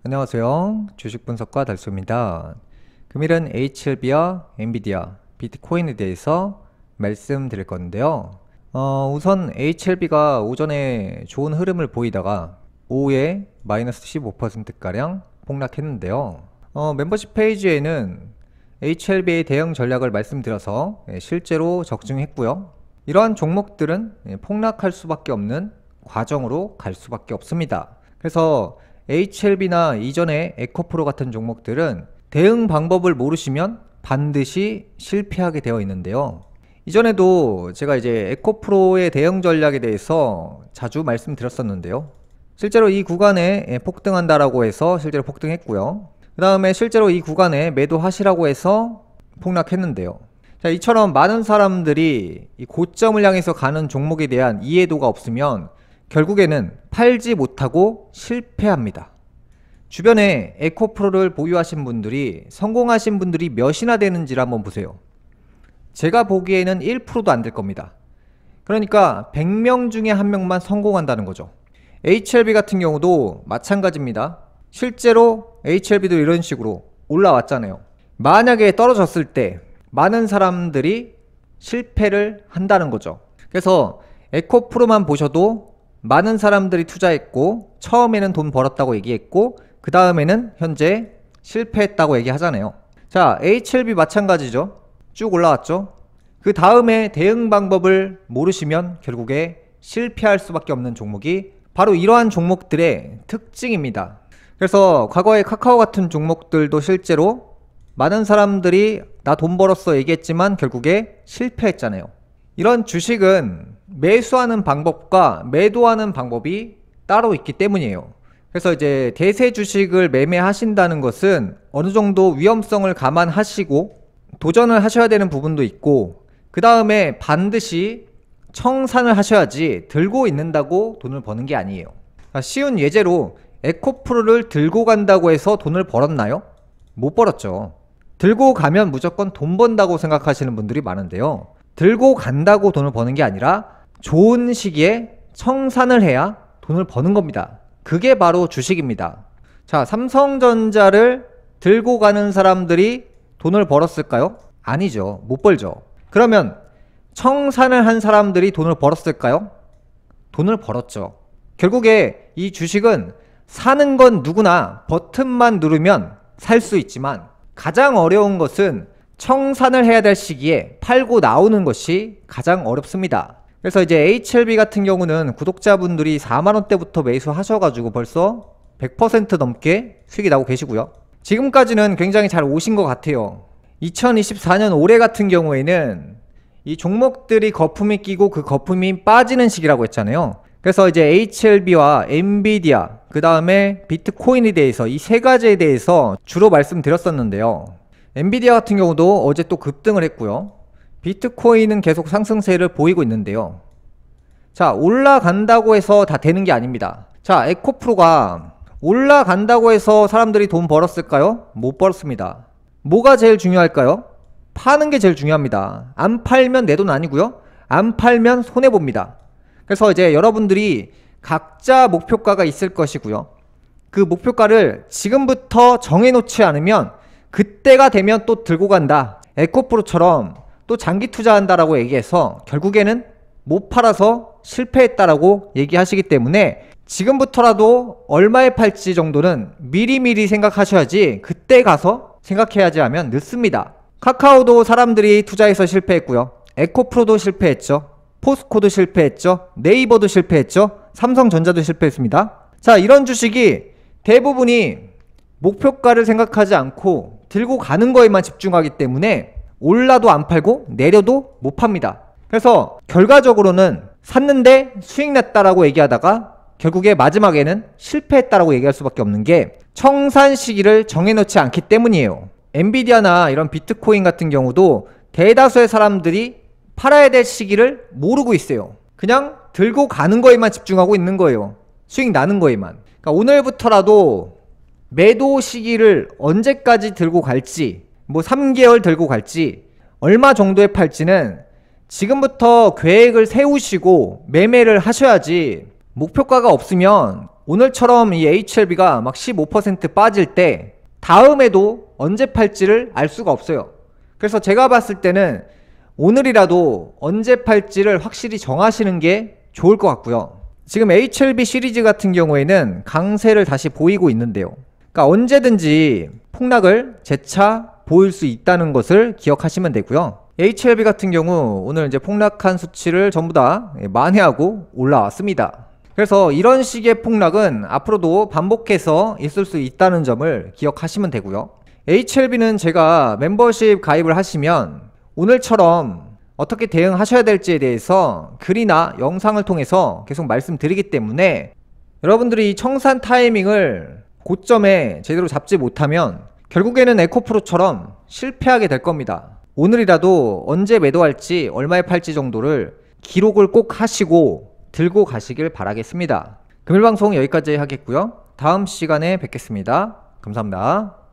안녕하세요. 주식분석가 달수입니다. 금일은 HLB와 엔비디아, 비트코인에 대해서 말씀드릴 건데요. 우선 HLB가 오전에 좋은 흐름을 보이다가 오후에 마이너스 15%가량 폭락했는데요. 멤버십 페이지에는 HLB의 대응 전략을 말씀드려서 실제로 적중했고요. 이러한 종목들은 폭락할 수밖에 없는 과정으로 갈 수밖에 없습니다. 그래서 HLB나 이전의 에코프로 같은 종목들은 대응 방법을 모르시면 반드시 실패하게 되어 있는데요. 이전에도 제가 이제 에코프로의 대응 전략에 대해서 자주 말씀드렸었는데요. 실제로 이 구간에 폭등한다라고 해서 실제로 폭등했고요. 그 다음에 실제로 이 구간에 매도하시라고 해서 폭락했는데요. 자, 이처럼 많은 사람들이 이 고점을 향해서 가는 종목에 대한 이해도가 없으면 결국에는 팔지 못하고 실패합니다. 주변에 에코프로를 보유하신 분들이 성공하신 분들이 몇이나 되는지를 한번 보세요. 제가 보기에는 1%도 안 될 겁니다. 그러니까 100명 중에 1명만 성공한다는 거죠. HLB 같은 경우도 마찬가지입니다. 실제로 HLB도 이런 식으로 올라왔잖아요. 만약에 떨어졌을 때 많은 사람들이 실패를 한다는 거죠. 그래서 에코프로만 보셔도 많은 사람들이 투자했고 처음에는 돈 벌었다고 얘기했고 그 다음에는 현재 실패했다고 얘기하잖아요. 자, HLB 마찬가지죠. 쭉 올라왔죠. 그 다음에 대응 방법을 모르시면 결국에 실패할 수밖에 없는 종목이 바로 이러한 종목들의 특징입니다. 그래서 과거에 카카오 같은 종목들도 실제로 많은 사람들이 나 돈 벌었어 얘기했지만 결국에 실패했잖아요. 이런 주식은 매수하는 방법과 매도하는 방법이 따로 있기 때문이에요. 그래서 이제 대세 주식을 매매하신다는 것은 어느 정도 위험성을 감안하시고 도전을 하셔야 되는 부분도 있고 그 다음에 반드시 청산을 하셔야지 들고 있는다고 돈을 버는 게 아니에요. 쉬운 예제로 에코프로를 들고 간다고 해서 돈을 벌었나요? 못 벌었죠. 들고 가면 무조건 돈 번다고 생각하시는 분들이 많은데요. 들고 간다고 돈을 버는 게 아니라 좋은 시기에 청산을 해야 돈을 버는 겁니다. 그게 바로 주식입니다. 자, 삼성전자를 들고 가는 사람들이 돈을 벌었을까요? 아니죠. 못 벌죠. 그러면 청산을 한 사람들이 돈을 벌었을까요? 돈을 벌었죠. 결국에 이 주식은 사는 건 누구나 버튼만 누르면 살 수 있지만 가장 어려운 것은 청산을 해야 될 시기에 팔고 나오는 것이 가장 어렵습니다. 그래서 이제 HLB 같은 경우는 구독자분들이 4만원대부터 매수하셔가지고 벌써 100% 넘게 수익이 나고 계시고요. 지금까지는 굉장히 잘 오신 것 같아요. 2024년 올해 같은 경우에는 이 종목들이 거품이 끼고 그 거품이 빠지는 시기라고 했잖아요. 그래서 이제 HLB와 엔비디아, 그 다음에 비트코인에 대해서 이 세 가지에 대해서 주로 말씀드렸었는데요. 엔비디아 같은 경우도 어제 또 급등을 했고요. 비트코인은 계속 상승세를 보이고 있는데요. 자, 올라간다고 해서 다 되는 게 아닙니다. 자, 에코프로가 올라간다고 해서 사람들이 돈 벌었을까요? 못 벌었습니다. 뭐가 제일 중요할까요? 파는 게 제일 중요합니다. 안 팔면 내 돈 아니고요. 안 팔면 손해봅니다. 그래서 이제 여러분들이 각자 목표가가 있을 것이고요. 그 목표가를 지금부터 정해놓지 않으면 그때가 되면 또 들고 간다. 에코프로처럼 또 장기 투자한다라고 얘기해서 결국에는 못 팔아서 실패했다라고 얘기하시기 때문에 지금부터라도 얼마에 팔지 정도는 미리미리 생각하셔야지 그때 가서 생각해야지 하면 늦습니다. 카카오도 사람들이 투자해서 실패했고요. 에코프로도 실패했죠. 포스코도 실패했죠. 네이버도 실패했죠. 삼성전자도 실패했습니다. 자, 이런 주식이 대부분이 목표가를 생각하지 않고 들고 가는 거에만 집중하기 때문에 올라도 안 팔고 내려도 못 팝니다. 그래서 결과적으로는 샀는데 수익 냈다라고 얘기하다가 결국에 마지막에는 실패했다라고 얘기할 수밖에 없는 게 청산 시기를 정해놓지 않기 때문이에요. 엔비디아나 이런 비트코인 같은 경우도 대다수의 사람들이 팔아야 될 시기를 모르고 있어요. 그냥 들고 가는 거에만 집중하고 있는 거예요. 수익 나는 거에만. 그러니까 오늘부터라도 매도 시기를 언제까지 들고 갈지, 뭐 3개월 들고 갈지, 얼마 정도에 팔지는 지금부터 계획을 세우시고 매매를 하셔야지 목표가가 없으면 오늘처럼 이 HLB가 막 15% 빠질 때 다음에도 언제 팔지를 알 수가 없어요. 그래서 제가 봤을 때는 오늘이라도 언제 팔지를 확실히 정하시는 게 좋을 것 같고요. 지금 HLB 시리즈 같은 경우에는 강세를 다시 보이고 있는데요. 그러니까 언제든지 폭락을 재차 보일 수 있다는 것을 기억하시면 되고요. HLB 같은 경우 오늘 이제 폭락한 수치를 전부 다 만회하고 올라왔습니다. 그래서 이런 식의 폭락은 앞으로도 반복해서 있을 수 있다는 점을 기억하시면 되고요. HLB는 제가 멤버십 가입을 하시면 오늘처럼 어떻게 대응하셔야 될지에 대해서 글이나 영상을 통해서 계속 말씀드리기 때문에 여러분들이 이 청산 타이밍을 고점에 제대로 잡지 못하면 결국에는 에코프로처럼 실패하게 될 겁니다. 오늘이라도 언제 매도할지 얼마에 팔지 정도를 기록을 꼭 하시고 들고 가시길 바라겠습니다. 금일방송 여기까지 하겠고요. 다음 시간에 뵙겠습니다. 감사합니다.